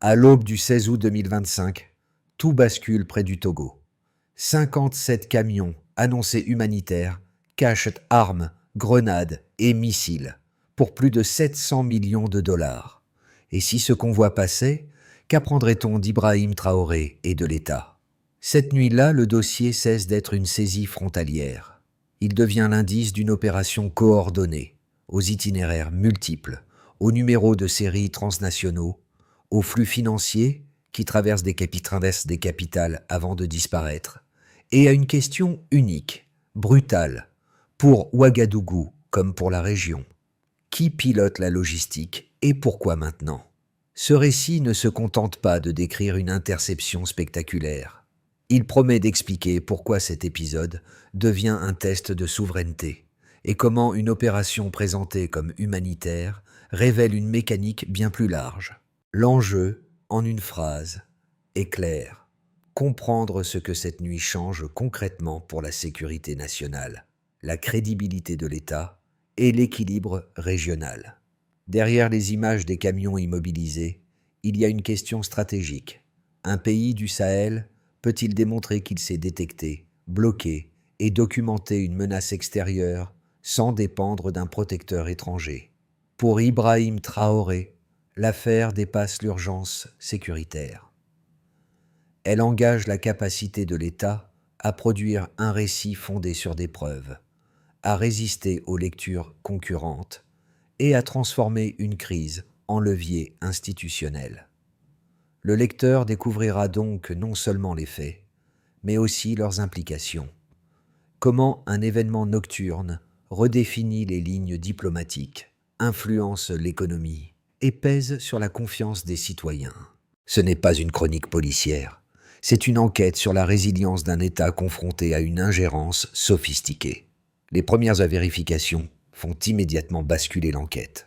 À l'aube du 16 août 2025, tout bascule près du Togo. 57 camions annoncés humanitaires cachent armes, grenades et missiles pour plus de 700 millions de dollars. Et si ce convoi passait, qu'apprendrait-on d'Ibrahim Traoré et de l'État? Cette nuit-là, le dossier cesse d'être une saisie frontalière. Il devient l'indice d'une opération coordonnée, aux itinéraires multiples, aux numéros de série transnationaux, aux flux financiers qui traversent des capitales avant de disparaître, et à une question unique, brutale, pour Ouagadougou comme pour la région. Qui pilote la logistique et pourquoi maintenant? Ce récit ne se contente pas de décrire une interception spectaculaire. Il promet d'expliquer pourquoi cet épisode devient un test de souveraineté et comment une opération présentée comme humanitaire révèle une mécanique bien plus large. L'enjeu, en une phrase, est clair. Comprendre ce que cette nuit change concrètement pour la sécurité nationale, la crédibilité de l'État et l'équilibre régional. Derrière les images des camions immobilisés, il y a une question stratégique. Un pays du Sahel peut-il démontrer qu'il sait détecter, bloquer et documenter une menace extérieure sans dépendre d'un protecteur étranger? Pour Ibrahim Traoré, l'affaire dépasse l'urgence sécuritaire. Elle engage la capacité de l'État à produire un récit fondé sur des preuves, à résister aux lectures concurrentes et à transformer une crise en levier institutionnel. Le lecteur découvrira donc non seulement les faits, mais aussi leurs implications. Comment un événement nocturne redéfinit les lignes diplomatiques, influence l'économie et pèse sur la confiance des citoyens. Ce n'est pas une chronique policière, c'est une enquête sur la résilience d'un État confronté à une ingérence sophistiquée. Les premières vérifications font immédiatement basculer l'enquête.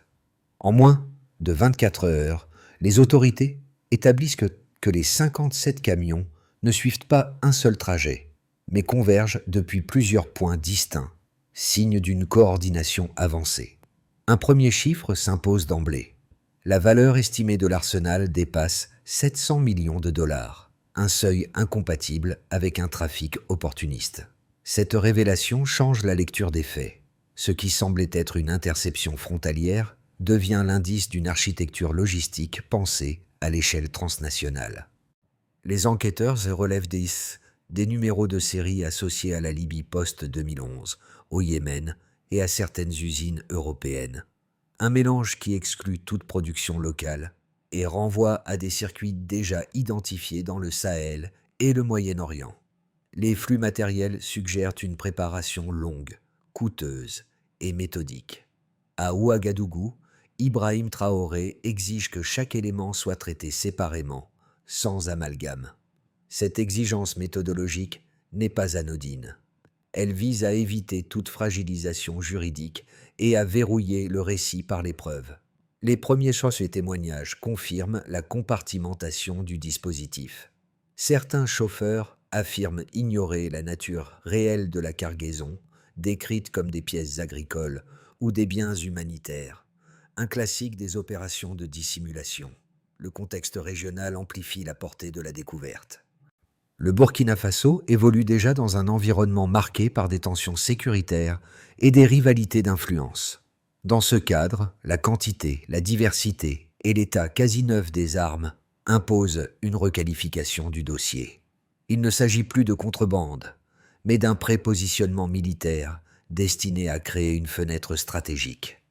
En moins de 24 heures, les autorités établissent que les 57 camions ne suivent pas un seul trajet, mais convergent depuis plusieurs points distincts, signe d'une coordination avancée. Un premier chiffre s'impose d'emblée. La valeur estimée de l'arsenal dépasse 700 millions de dollars, un seuil incompatible avec un trafic opportuniste. Cette révélation change la lecture des faits. Ce qui semblait être une interception frontalière devient l'indice d'une architecture logistique pensée à l'échelle transnationale. Les enquêteurs relèvent des numéros de série associés à la Libye post-2011, au Yémen et à certaines usines européennes. Un mélange qui exclut toute production locale et renvoie à des circuits déjà identifiés dans le Sahel et le Moyen-Orient. Les flux matériels suggèrent une préparation longue, coûteuse et méthodique. À Ouagadougou, Ibrahim Traoré exige que chaque élément soit traité séparément, sans amalgame. Cette exigence méthodologique n'est pas anodine. Elle vise à éviter toute fragilisation juridique et à verrouiller le récit par les preuves. Les premiers sources et témoignages confirment la compartimentation du dispositif. Certains chauffeurs affirment ignorer la nature réelle de la cargaison, décrite comme des pièces agricoles ou des biens humanitaires, un classique des opérations de dissimulation. Le contexte régional amplifie la portée de la découverte. Le Burkina Faso évolue déjà dans un environnement marqué par des tensions sécuritaires et des rivalités d'influence. Dans ce cadre, la quantité, la diversité et l'état quasi neuf des armes imposent une requalification du dossier. Il ne s'agit plus de contrebande, mais d'un prépositionnement militaire destiné à créer une fenêtre stratégique.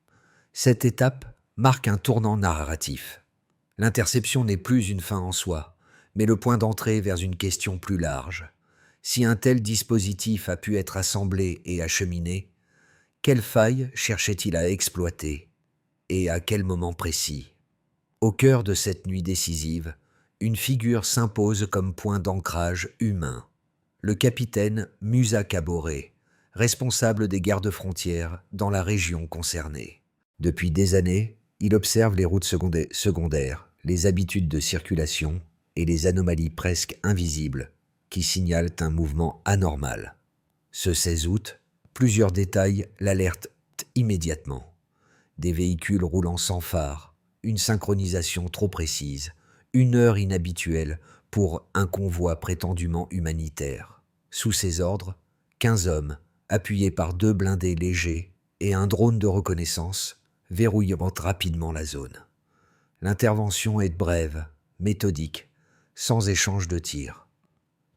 Cette étape marque un tournant narratif. L'interception n'est plus une fin en soi, mais le point d'entrée vers une question plus large. Si un tel dispositif a pu être assemblé et acheminé, quelle faille cherchait-il à exploiter et à quel moment précis? Au cœur de cette nuit décisive, une figure s'impose comme point d'ancrage humain. Le capitaine Musa Kaboré, responsable des gardes-frontières dans la région concernée. Depuis des années, il observe les routes secondaires, les habitudes de circulation et les anomalies presque invisibles qui signalent un mouvement anormal. Ce 16 août, plusieurs détails l'alertent immédiatement. Des véhicules roulant sans phare, une synchronisation trop précise, Une heure inhabituelle pour un convoi prétendument humanitaire. Sous ses ordres, 15 hommes, appuyés par 2 blindés légers et un drone de reconnaissance, verrouillent rapidement la zone. L'intervention est brève, méthodique, sans échange de tirs.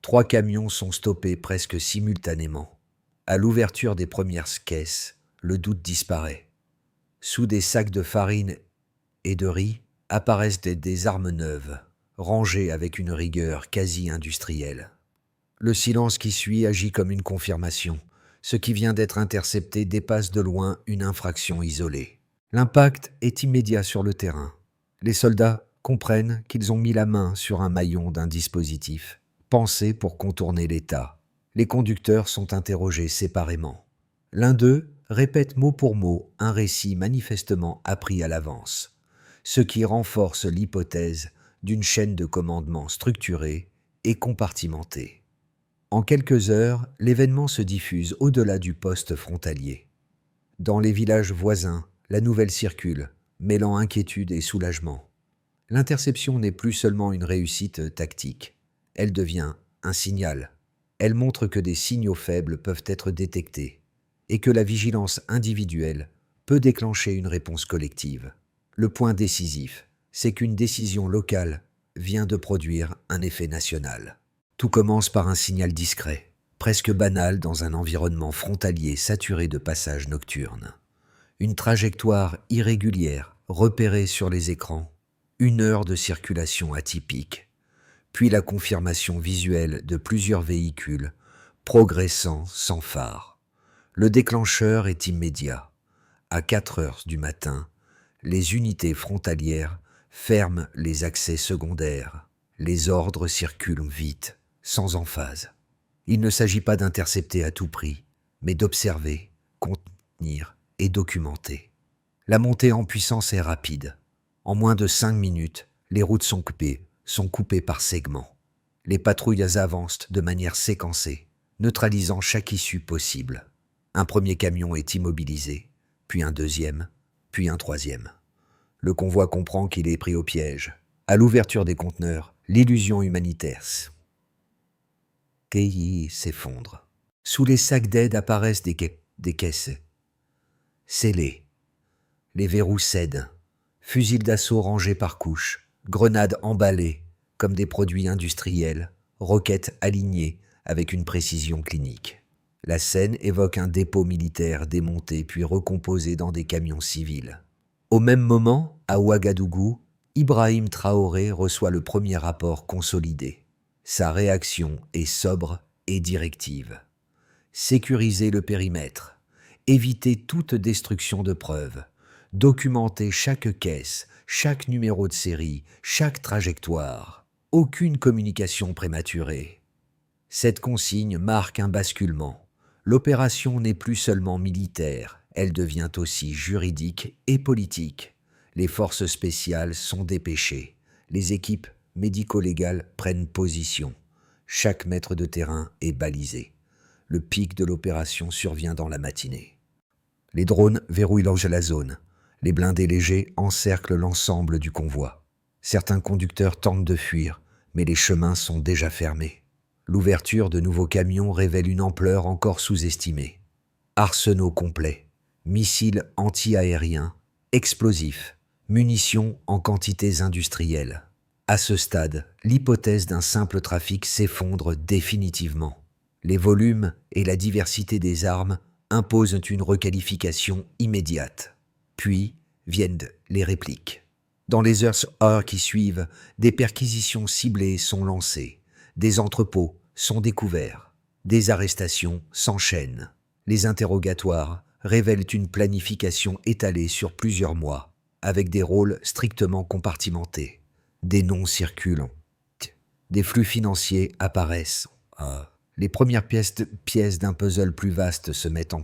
3 camions sont stoppés presque simultanément. À l'ouverture des premières caisses, le doute disparaît. Sous des sacs de farine et de riz apparaissent des armes neuves, rangées avec une rigueur quasi industrielle. Le silence qui suit agit comme une confirmation. Ce qui vient d'être intercepté dépasse de loin une infraction isolée. L'impact est immédiat sur le terrain. Les soldats comprennent qu'ils ont mis la main sur un maillon d'un dispositif, pensé pour contourner l'État. Les conducteurs sont interrogés séparément. L'un d'eux répète mot pour mot un récit manifestement appris à l'avance, ce qui renforce l'hypothèse d'une chaîne de commandement structurée et compartimentée. En quelques heures, l'événement se diffuse au-delà du poste frontalier. Dans les villages voisins, la nouvelle circule, mêlant inquiétude et soulagement. L'interception n'est plus seulement une réussite tactique, elle devient un signal. Elle montre que des signaux faibles peuvent être détectés et que la vigilance individuelle peut déclencher une réponse collective. Le point décisif, c'est qu'une décision locale vient de produire un effet national. Tout commence par un signal discret, presque banal dans un environnement frontalier saturé de passages nocturnes. Une trajectoire irrégulière repérée sur les écrans, une heure de circulation atypique, puis la confirmation visuelle de plusieurs véhicules progressant sans phare. Le déclencheur est immédiat. À 4 heures du matin, les unités frontalières ferment les accès secondaires. Les ordres circulent vite, sans emphase. Il ne s'agit pas d'intercepter à tout prix, mais d'observer, contenir et documenter. La montée en puissance est rapide. En moins de 5 minutes, les routes sont coupées par segments. Les patrouilles avancent de manière séquencée, neutralisant chaque issue possible. Un premier camion est immobilisé, puis un deuxième, puis un troisième. Le convoi comprend qu'il est pris au piège. À l'ouverture des conteneurs, l'illusion humanitaire s'effondre. Sous les sacs d'aide apparaissent des caisses scellées. Les verrous cèdent. Fusils d'assaut rangés par couches, grenades emballées comme des produits industriels, roquettes alignées avec une précision clinique. La scène évoque un dépôt militaire démonté puis recomposé dans des camions civils. Au même moment, à Ouagadougou, Ibrahim Traoré reçoit le premier rapport consolidé. Sa réaction est sobre et directive. Sécuriser le périmètre, éviter toute destruction de preuves, documenter chaque caisse, chaque numéro de série, chaque trajectoire. Aucune communication prématurée. Cette consigne marque un basculement. L'opération n'est plus seulement militaire, elle devient aussi juridique et politique. Les forces spéciales sont dépêchées. Les équipes médico-légales prennent position. Chaque mètre de terrain est balisé. Le pic de l'opération survient dans la matinée. Les drones verrouillent la zone. Les blindés légers encerclent l'ensemble du convoi. Certains conducteurs tentent de fuir, mais les chemins sont déjà fermés. L'ouverture de nouveaux camions révèle une ampleur encore sous-estimée. Arsenaux complets, missiles anti-aériens, explosifs, munitions en quantités industrielles. À ce stade, l'hypothèse d'un simple trafic s'effondre définitivement. Les volumes et la diversité des armes imposent une requalification immédiate. Puis viennent les répliques. Dans les heures qui suivent, des perquisitions ciblées sont lancées, des entrepôts sont découverts, des arrestations s'enchaînent. Les interrogatoires révèlent une planification étalée sur plusieurs mois, avec des rôles strictement compartimentés. Des noms circulent, des flux financiers apparaissent. Les premières pièces d'un puzzle plus vaste se mettent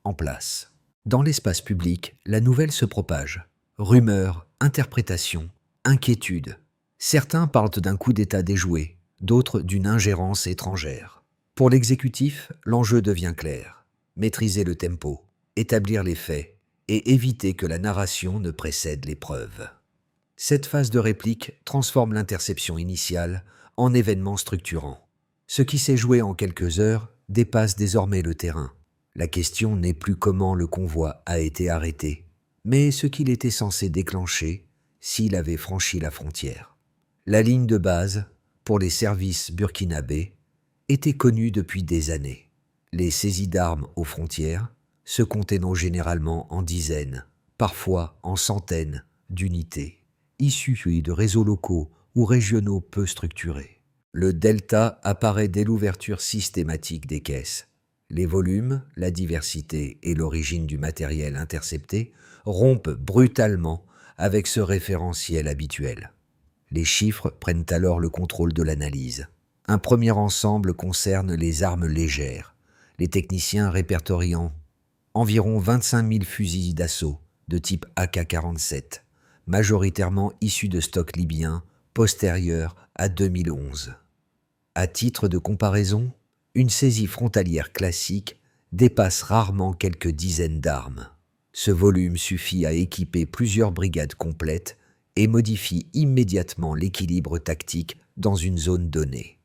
en place. Dans l'espace public, la nouvelle se propage. Rumeurs, interprétations, inquiétudes. Certains parlent d'un coup d'État déjoué, d'autres d'une ingérence étrangère. Pour l'exécutif, l'enjeu devient clair. Maîtriser le tempo, établir les faits et éviter que la narration ne précède les preuves. Cette phase de réplique transforme l'interception initiale en événement structurant. Ce qui s'est joué en quelques heures dépasse désormais le terrain. La question n'est plus comment le convoi a été arrêté, mais ce qu'il était censé déclencher s'il avait franchi la frontière. La ligne de base, pour les services burkinabés, était connue depuis des années. Les saisies d'armes aux frontières se comptaient non généralement en dizaines, parfois en centaines d'unités, issues de réseaux locaux ou régionaux peu structurés. Le delta apparaît dès l'ouverture systématique des caisses. Les volumes, la diversité et l'origine du matériel intercepté rompent brutalement avec ce référentiel habituel. Les chiffres prennent alors le contrôle de l'analyse. Un premier ensemble concerne les armes légères, les techniciens répertoriant environ 25 000 fusils d'assaut de type AK-47, majoritairement issus de stocks libyens postérieurs à 2011. À titre de comparaison, une saisie frontalière classique dépasse rarement quelques dizaines d'armes. Ce volume suffit à équiper plusieurs brigades complètes et modifie immédiatement l'équilibre tactique dans une zone donnée.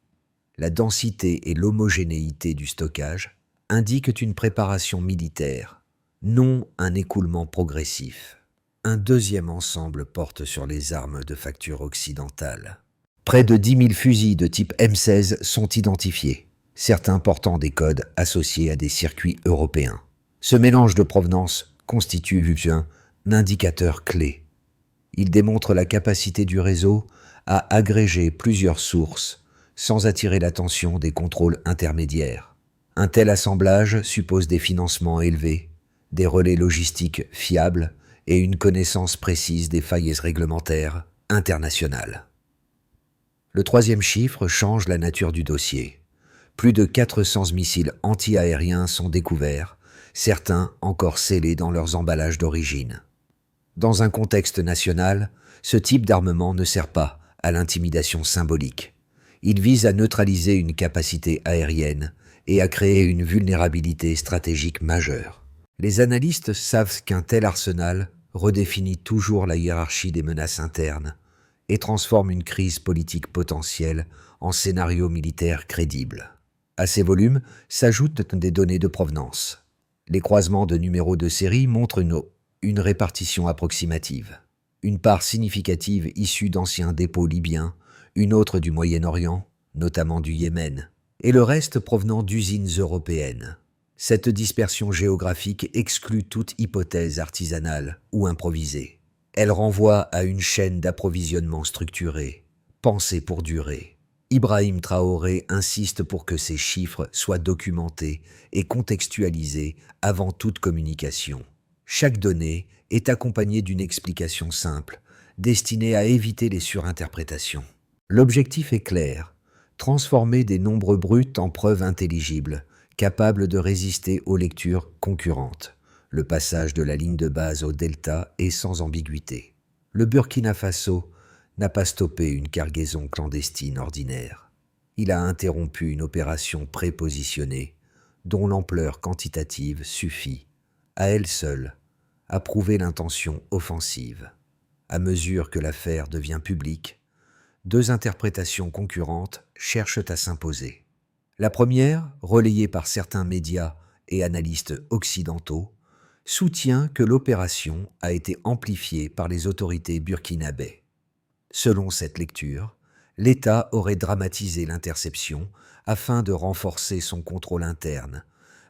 La densité et l'homogénéité du stockage indiquent une préparation militaire, non un écoulement progressif. Un deuxième ensemble porte sur les armes de facture occidentale. Près de 10 000 fusils de type M16 sont identifiés, certains portant des codes associés à des circuits européens. Ce mélange de provenance constitue un indicateur clé. Il démontre la capacité du réseau à agréger plusieurs sources sans attirer l'attention des contrôles intermédiaires. Un tel assemblage suppose des financements élevés, des relais logistiques fiables et une connaissance précise des failles réglementaires internationales. Le troisième chiffre change la nature du dossier. Plus de 400 missiles anti-aériens sont découverts, certains encore scellés dans leurs emballages d'origine. Dans un contexte national, ce type d'armement ne sert pas à l'intimidation symbolique. Il vise à neutraliser une capacité aérienne et à créer une vulnérabilité stratégique majeure. Les analystes savent qu'un tel arsenal redéfinit toujours la hiérarchie des menaces internes et transforme une crise politique potentielle en scénario militaire crédible. À ces volumes s'ajoutent des données de provenance. Les croisements de numéros de série montrent une répartition approximative. Une part significative issue d'anciens dépôts libyens, une autre du Moyen-Orient, notamment du Yémen, et le reste provenant d'usines européennes. Cette dispersion géographique exclut toute hypothèse artisanale ou improvisée. Elle renvoie à une chaîne d'approvisionnement structurée, pensée pour durer. Ibrahim Traoré insiste pour que ces chiffres soient documentés et contextualisés avant toute communication. Chaque donnée est accompagnée d'une explication simple, destinée à éviter les surinterprétations. L'objectif est clair, transformer des nombres bruts en preuves intelligibles, capables de résister aux lectures concurrentes. Le passage de la ligne de base au delta est sans ambiguïté. Le Burkina Faso n'a pas stoppé une cargaison clandestine ordinaire. Il a interrompu une opération prépositionnée, dont l'ampleur quantitative suffit, à elle seule, à prouver l'intention offensive. À mesure que l'affaire devient publique, deux interprétations concurrentes cherchent à s'imposer. La première, relayée par certains médias et analystes occidentaux, soutient que l'opération a été amplifiée par les autorités burkinabées. Selon cette lecture, l'État aurait dramatisé l'interception afin de renforcer son contrôle interne,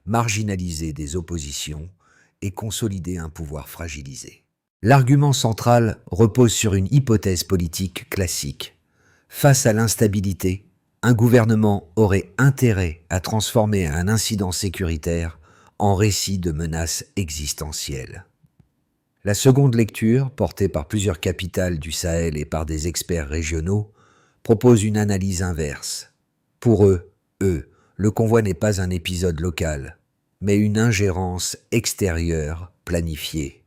marginaliser des oppositions et consolider un pouvoir fragilisé. L'argument central repose sur une hypothèse politique classique. Face à l'instabilité, un gouvernement aurait intérêt à transformer un incident sécuritaire en récit de menaces existentielles. La seconde lecture, portée par plusieurs capitales du Sahel et par des experts régionaux, propose une analyse inverse. Pour eux, le convoi n'est pas un épisode local, mais une ingérence extérieure planifiée.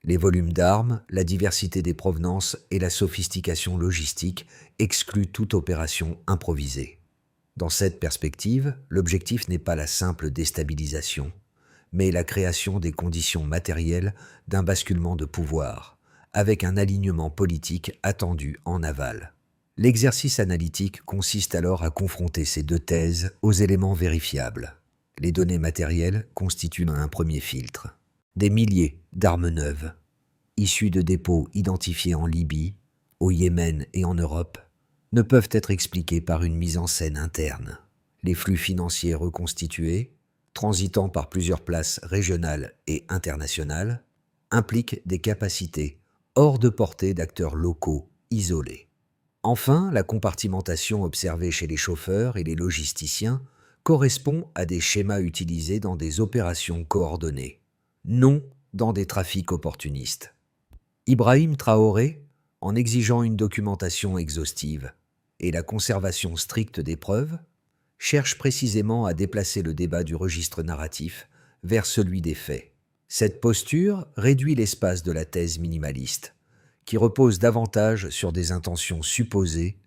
Les volumes d'armes, la diversité des provenances et la sophistication logistique excluent toute opération improvisée. Dans cette perspective, l'objectif n'est pas la simple déstabilisation, mais la création des conditions matérielles d'un basculement de pouvoir, avec un alignement politique attendu en aval. L'exercice analytique consiste alors à confronter ces deux thèses aux éléments vérifiables. Les données matérielles constituent un premier filtre. Des milliers d'armes neuves, issues de dépôts identifiés en Libye, au Yémen et en Europe, ne peuvent être expliquées par une mise en scène interne. Les flux financiers reconstitués, transitant par plusieurs places régionales et internationales, impliquent des capacités hors de portée d'acteurs locaux isolés. Enfin, la compartimentation observée chez les chauffeurs et les logisticiens correspond à des schémas utilisés dans des opérations coordonnées, non dans des trafics opportunistes. Ibrahim Traoré, en exigeant une documentation exhaustive et la conservation stricte des preuves, cherche précisément à déplacer le débat du registre narratif vers celui des faits. Cette posture réduit l'espace de la thèse minimaliste, qui repose davantage sur des intentions supposées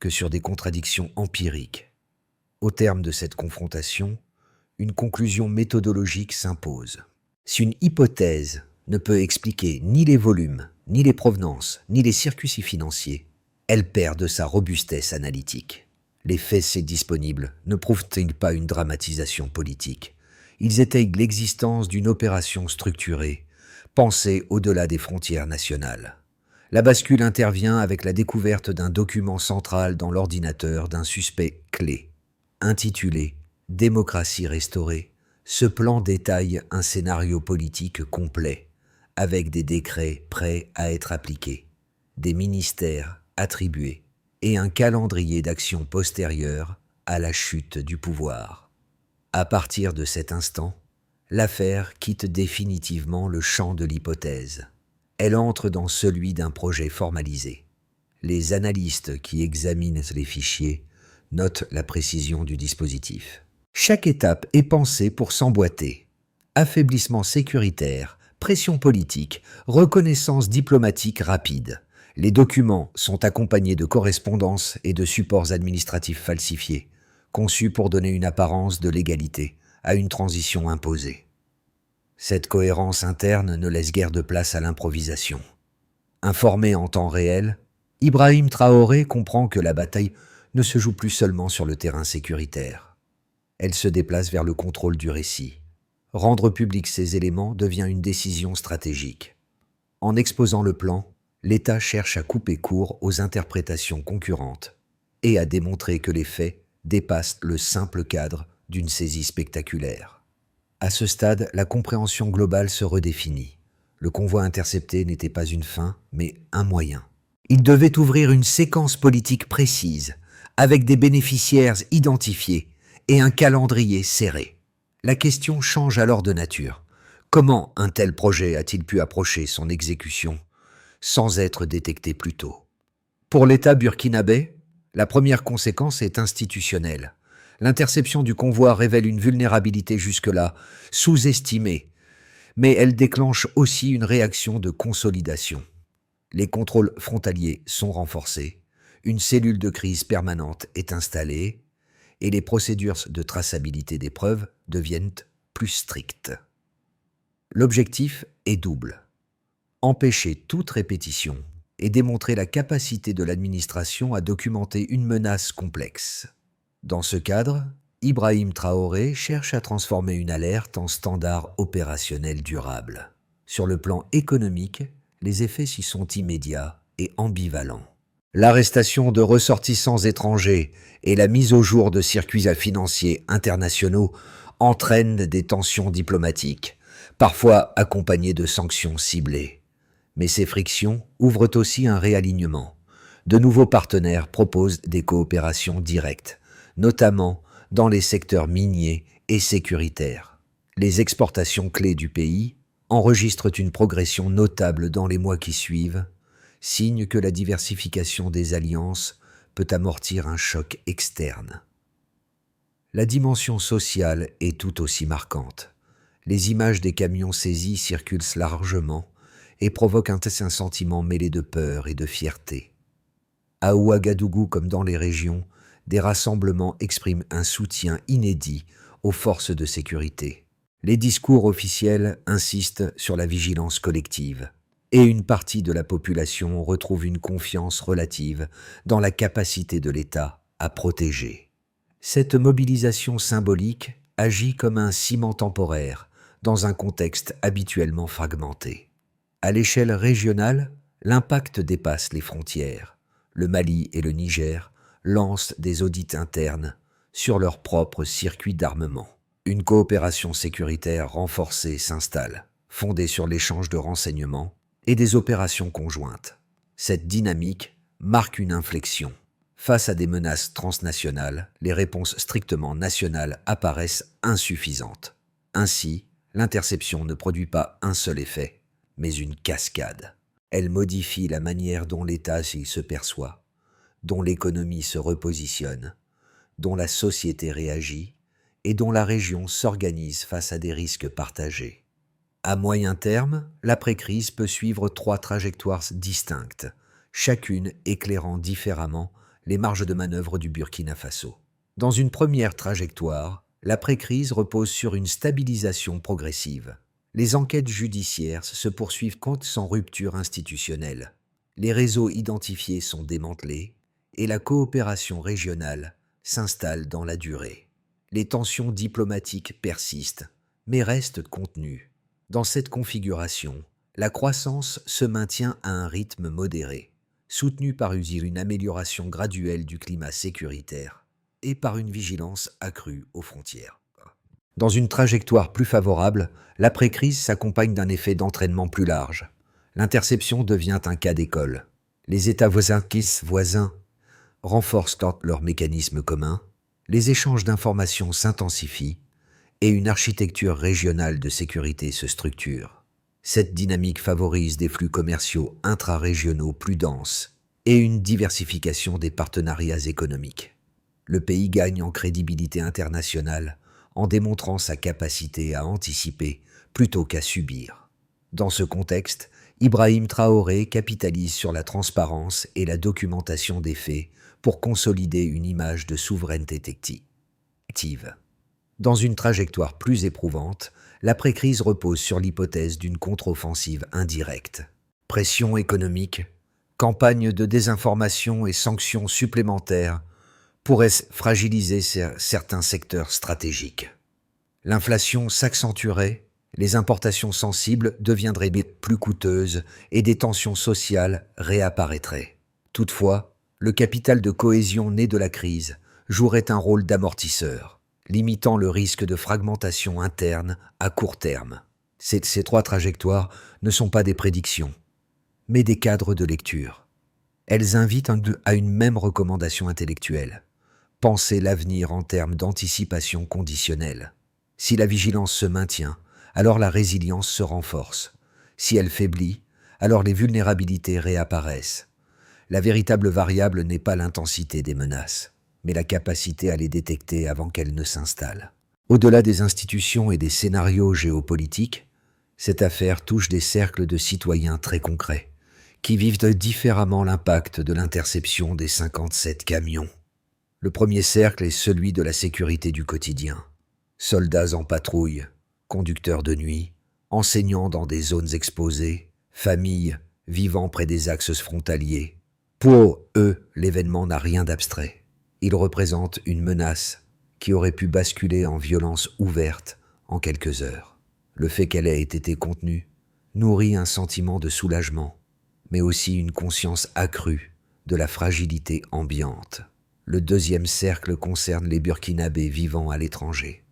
que sur des contradictions empiriques. Au terme de cette confrontation, une conclusion méthodologique s'impose. Si une hypothèse ne peut expliquer ni les volumes, ni les provenances, ni les circuits financiers, elle perd de sa robustesse analytique. Les faits disponibles ne prouvent-ils pas une dramatisation politique? Ils étayent l'existence d'une opération structurée, pensée au-delà des frontières nationales. La bascule intervient avec la découverte d'un document central dans l'ordinateur d'un suspect clé. Intitulé « Démocratie restaurée », ce plan détaille un scénario politique complet, avec des décrets prêts à être appliqués, des ministères attribués et un calendrier d'action postérieur à la chute du pouvoir. À partir de cet instant, l'affaire quitte définitivement le champ de l'hypothèse. Elle entre dans celui d'un projet formalisé. Les analystes qui examinent les fichiers notent la précision du dispositif. Chaque étape est pensée pour s'emboîter. Affaiblissement sécuritaire, pression politique, reconnaissance diplomatique rapide. Les documents sont accompagnés de correspondances et de supports administratifs falsifiés, conçus pour donner une apparence de légalité à une transition imposée. Cette cohérence interne ne laisse guère de place à l'improvisation. Informé en temps réel, Ibrahim Traoré comprend que la bataille ne se joue plus seulement sur le terrain sécuritaire. Elle se déplace vers le contrôle du récit. Rendre public ces éléments devient une décision stratégique. En exposant le plan, l'État cherche à couper court aux interprétations concurrentes et à démontrer que les faits dépassent le simple cadre d'une saisie spectaculaire. À ce stade, la compréhension globale se redéfinit. Le convoi intercepté n'était pas une fin, mais un moyen. Il devait ouvrir une séquence politique précise, avec des bénéficiaires identifiés et un calendrier serré. La question change alors de nature. Comment un tel projet a-t-il pu approcher son exécution sans être détecté plus tôt? Pour l'État burkinabé, la première conséquence est institutionnelle. L'interception du convoi révèle une vulnérabilité jusque-là sous-estimée, mais elle déclenche aussi une réaction de consolidation. Les contrôles frontaliers sont renforcés, une cellule de crise permanente est installée et les procédures de traçabilité des preuves deviennent plus strictes. L'objectif est double: empêcher toute répétition et démontrer la capacité de l'administration à documenter une menace complexe. Dans ce cadre, Ibrahim Traoré cherche à transformer une alerte en standard opérationnel durable. Sur le plan économique, les effets s'y sont immédiats et ambivalents. L'arrestation de ressortissants étrangers et la mise au jour de circuits financiers internationaux entraînent des tensions diplomatiques, parfois accompagnées de sanctions ciblées. Mais ces frictions ouvrent aussi un réalignement. De nouveaux partenaires proposent des coopérations directes, notamment dans les secteurs miniers et sécuritaires. Les exportations clés du pays enregistrent une progression notable dans les mois qui suivent, signe que la diversification des alliances peut amortir un choc externe. La dimension sociale est tout aussi marquante. Les images des camions saisis circulent largement et provoquent un sentiment mêlé de peur et de fierté. À Ouagadougou comme dans les régions, des rassemblements expriment un soutien inédit aux forces de sécurité. Les discours officiels insistent sur la vigilance collective et une partie de la population retrouve une confiance relative dans la capacité de l'État à protéger. Cette mobilisation symbolique agit comme un ciment temporaire dans un contexte habituellement fragmenté. À l'échelle régionale, l'impact dépasse les frontières. Le Mali et le Niger lancent des audits internes sur leur propre circuit d'armement. Une coopération sécuritaire renforcée s'installe, fondée sur l'échange de renseignements et des opérations conjointes. Cette dynamique marque une inflexion. Face à des menaces transnationales, les réponses strictement nationales apparaissent insuffisantes. Ainsi, l'interception ne produit pas un seul effet, mais une cascade. Elle modifie la manière dont l'État se perçoit, dont l'économie se repositionne, dont la société réagit et dont la région s'organise face à des risques partagés. À moyen terme, l'après-crise peut suivre 3 trajectoires distinctes, chacune éclairant différemment les marges de manœuvre du Burkina Faso. Dans une première trajectoire, l'après-crise repose sur une stabilisation progressive. Les enquêtes judiciaires se poursuivent sans rupture institutionnelle. Les réseaux identifiés sont démantelés et la coopération régionale s'installe dans la durée. Les tensions diplomatiques persistent, mais restent contenues. Dans cette configuration, la croissance se maintient à un rythme modéré, soutenu par une amélioration graduelle du climat sécuritaire et par une vigilance accrue aux frontières. Dans une trajectoire plus favorable, l'après-crise s'accompagne d'un effet d'entraînement plus large. L'interception devient un cas d'école. Les États voisins renforcent leurs mécanismes communs, les échanges d'informations s'intensifient et une architecture régionale de sécurité se structure. Cette dynamique favorise des flux commerciaux intra-régionaux plus denses et une diversification des partenariats économiques. Le pays gagne en crédibilité internationale en démontrant sa capacité à anticiper plutôt qu'à subir. Dans ce contexte, Ibrahim Traoré capitalise sur la transparence et la documentation des faits pour consolider une image de souveraineté active. Dans une trajectoire plus éprouvante, l'après-crise repose sur l'hypothèse d'une contre-offensive indirecte. Pression économique, campagne de désinformation et sanctions supplémentaires pourraient fragiliser certains secteurs stratégiques. L'inflation s'accentuerait, les importations sensibles deviendraient plus coûteuses et des tensions sociales réapparaîtraient. Toutefois, le capital de cohésion né de la crise jouerait un rôle d'amortisseur, limitant le risque de fragmentation interne à court terme. Ces 3 trajectoires ne sont pas des prédictions, mais des cadres de lecture. Elles invitent à une même recommandation intellectuelle. Penser l'avenir en termes d'anticipation conditionnelle. Si la vigilance se maintient, alors la résilience se renforce. Si elle faiblit, alors les vulnérabilités réapparaissent. La véritable variable n'est pas l'intensité des menaces, mais la capacité à les détecter avant qu'elles ne s'installent. Au-delà des institutions et des scénarios géopolitiques, cette affaire touche des cercles de citoyens très concrets, qui vivent différemment l'impact de l'interception des 57 camions. Le premier cercle est celui de la sécurité du quotidien. Soldats en patrouille, conducteurs de nuit, enseignants dans des zones exposées, familles vivant près des axes frontaliers. Pour eux, l'événement n'a rien d'abstrait. Il représente une menace qui aurait pu basculer en violence ouverte en quelques heures. Le fait qu'elle ait été contenue nourrit un sentiment de soulagement, mais aussi une conscience accrue de la fragilité ambiante. Le deuxième cercle concerne les Burkinabés vivant à l'étranger.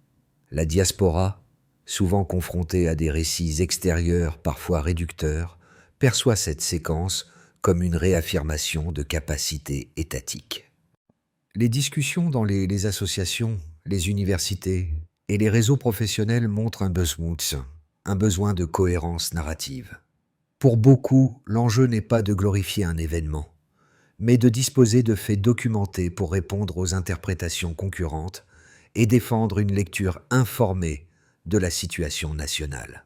La diaspora, souvent confrontée à des récits extérieurs parfois réducteurs, perçoit cette séquence comme une réaffirmation de capacité étatique. Les discussions dans les associations, les universités et les réseaux professionnels montrent un besoin de cohérence narrative. Pour beaucoup, l'enjeu n'est pas de glorifier un événement, mais de disposer de faits documentés pour répondre aux interprétations concurrentes et défendre une lecture informée de la situation nationale.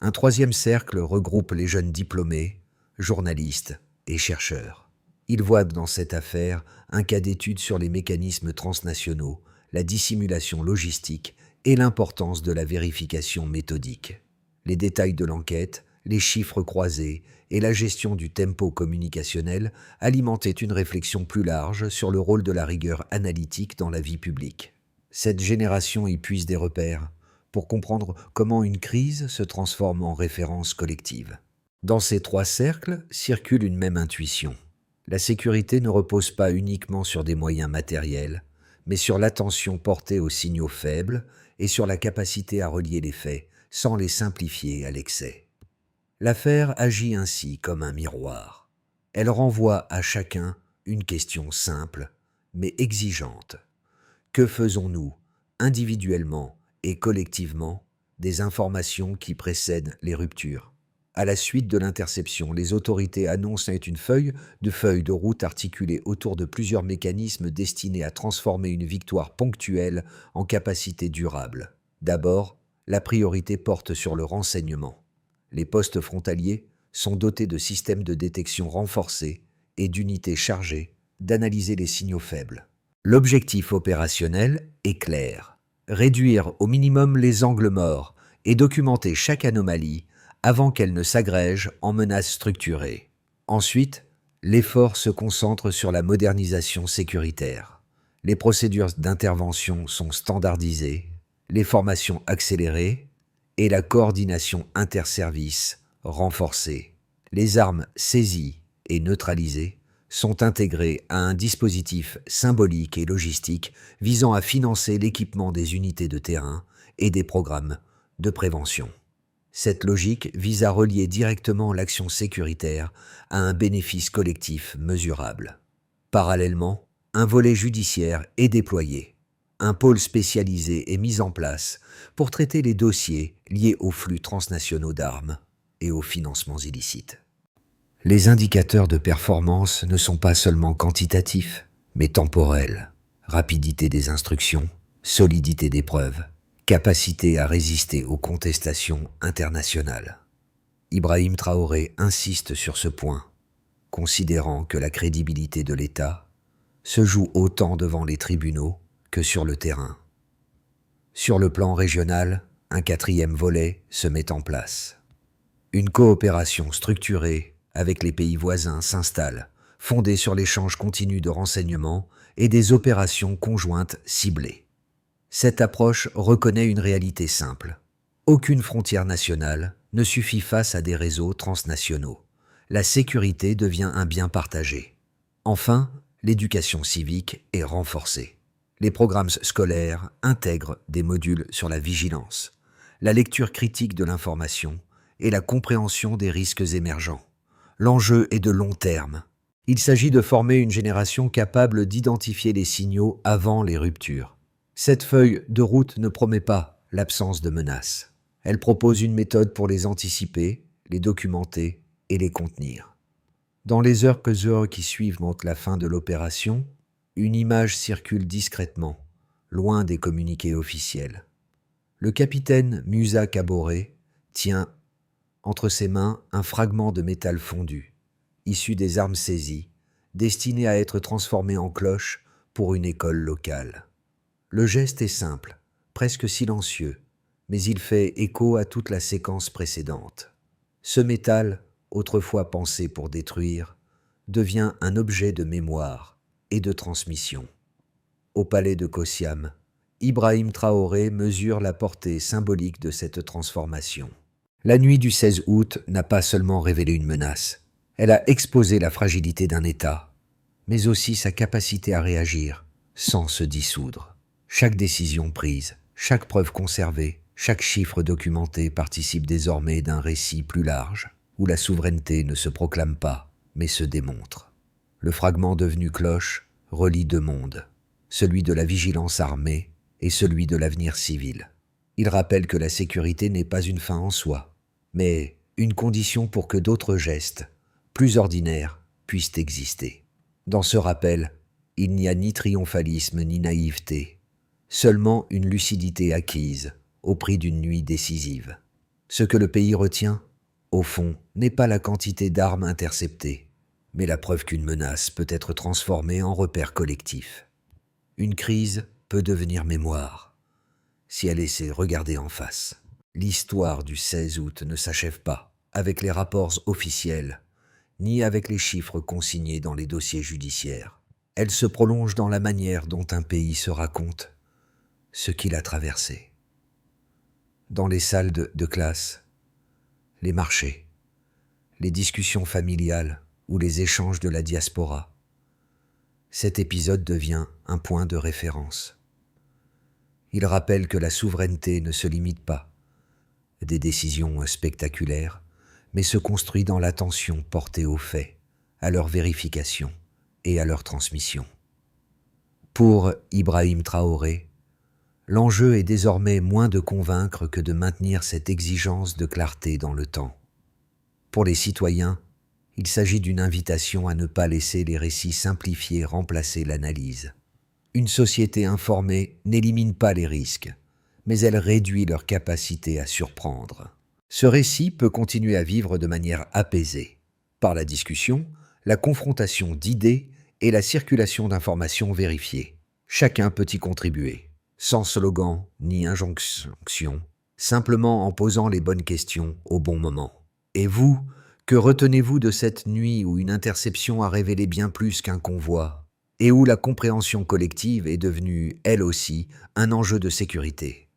Un troisième cercle regroupe les jeunes diplômés, journalistes et chercheurs. Ils voient dans cette affaire un cas d'étude sur les mécanismes transnationaux, la dissimulation logistique et l'importance de la vérification méthodique. Les détails de l'enquête, Les chiffres croisés et la gestion du tempo communicationnel alimentaient une réflexion plus large sur le rôle de la rigueur analytique dans la vie publique. Cette génération y puise des repères pour comprendre comment une crise se transforme en référence collective. Dans ces trois cercles circule une même intuition. La sécurité ne repose pas uniquement sur des moyens matériels, mais sur l'attention portée aux signaux faibles et sur la capacité à relier les faits sans les simplifier à l'excès. L'affaire agit ainsi comme un miroir. Elle renvoie à chacun une question simple, mais exigeante. Que faisons-nous, individuellement et collectivement, des informations qui précèdent les ruptures? À la suite de l'interception, les autorités annoncent une feuille de route articulée autour de plusieurs mécanismes destinés à transformer une victoire ponctuelle en capacité durable. D'abord, la priorité porte sur le renseignement. Les postes frontaliers sont dotés de systèmes de détection renforcés et d'unités chargées d'analyser les signaux faibles. L'objectif opérationnel est clair: réduire au minimum les angles morts et documenter chaque anomalie avant qu'elle ne s'agrège en menace structurée. Ensuite, l'effort se concentre sur la modernisation sécuritaire. Les procédures d'intervention sont standardisées, les formations accélérées et la coordination interservices renforcée. Les armes saisies et neutralisées sont intégrées à un dispositif symbolique et logistique visant à financer l'équipement des unités de terrain et des programmes de prévention. Cette logique vise à relier directement l'action sécuritaire à un bénéfice collectif mesurable. Parallèlement, un volet judiciaire est déployé. Un pôle spécialisé est mis en place pour traiter les dossiers liés aux flux transnationaux d'armes et aux financements illicites. Les indicateurs de performance ne sont pas seulement quantitatifs, mais temporels. Rapidité des instructions, solidité des preuves, capacité à résister aux contestations internationales. Ibrahim Traoré insiste sur ce point, considérant que la crédibilité de l'État se joue autant devant les tribunaux que sur le terrain. Sur le plan régional, un quatrième volet se met en place. Une coopération structurée avec les pays voisins s'installe, fondée sur l'échange continu de renseignements et des opérations conjointes ciblées. Cette approche reconnaît une réalité simple. Aucune frontière nationale ne suffit face à des réseaux transnationaux. La sécurité devient un bien partagé. Enfin, l'éducation civique est renforcée. Les programmes scolaires intègrent des modules sur la vigilance, la lecture critique de l'information et la compréhension des risques émergents. L'enjeu est de long terme. Il s'agit de former une génération capable d'identifier les signaux avant les ruptures. Cette feuille de route ne promet pas l'absence de menaces. Elle propose une méthode pour les anticiper, les documenter et les contenir. Dans les heures qui suivent la fin de l'opération, une image circule discrètement, loin des communiqués officiels. Le capitaine Musa Kaboré tient entre ses mains un fragment de métal fondu, issu des armes saisies, destiné à être transformé en cloche pour une école locale. Le geste est simple, presque silencieux, mais il fait écho à toute la séquence précédente. Ce métal, autrefois pensé pour détruire, devient un objet de mémoire et de transmission. Au palais de Kossiam, Ibrahim Traoré mesure la portée symbolique de cette transformation. La nuit du 16 août n'a pas seulement révélé une menace, elle a exposé la fragilité d'un État, mais aussi sa capacité à réagir sans se dissoudre. Chaque décision prise, chaque preuve conservée, chaque chiffre documenté participe désormais d'un récit plus large, où la souveraineté ne se proclame pas, mais se démontre. Le fragment devenu cloche relie deux mondes, celui de la vigilance armée et celui de l'avenir civil. Il rappelle que la sécurité n'est pas une fin en soi, mais une condition pour que d'autres gestes, plus ordinaires, puissent exister. Dans ce rappel, il n'y a ni triomphalisme ni naïveté, seulement une lucidité acquise au prix d'une nuit décisive. Ce que le pays retient, au fond, n'est pas la quantité d'armes interceptées, mais la preuve qu'une menace peut être transformée en repère collectif. Une crise peut devenir mémoire, si elle essaie de regarder en face. L'histoire du 16 août ne s'achève pas, avec les rapports officiels, ni avec les chiffres consignés dans les dossiers judiciaires. Elle se prolonge dans la manière dont un pays se raconte ce qu'il a traversé. Dans les salles de classe, les marchés, les discussions familiales ou les échanges de la diaspora, cet épisode devient un point de référence. Il rappelle que la souveraineté ne se limite pas à des décisions spectaculaires, mais se construit dans l'attention portée aux faits, à leur vérification et à leur transmission. Pour Ibrahim Traoré, l'enjeu est désormais moins de convaincre que de maintenir cette exigence de clarté dans le temps. Pour les citoyens, il s'agit d'une invitation à ne pas laisser les récits simplifiés remplacer l'analyse. Une société informée n'élimine pas les risques, mais elle réduit leur capacité à surprendre. Ce récit peut continuer à vivre de manière apaisée, par la discussion, la confrontation d'idées et la circulation d'informations vérifiées. Chacun peut y contribuer, sans slogan ni injonction, simplement en posant les bonnes questions au bon moment. Et vous, que retenez-vous de cette nuit où une interception a révélé bien plus qu'un convoi, et où la compréhension collective est devenue, elle aussi, un enjeu de sécurité ?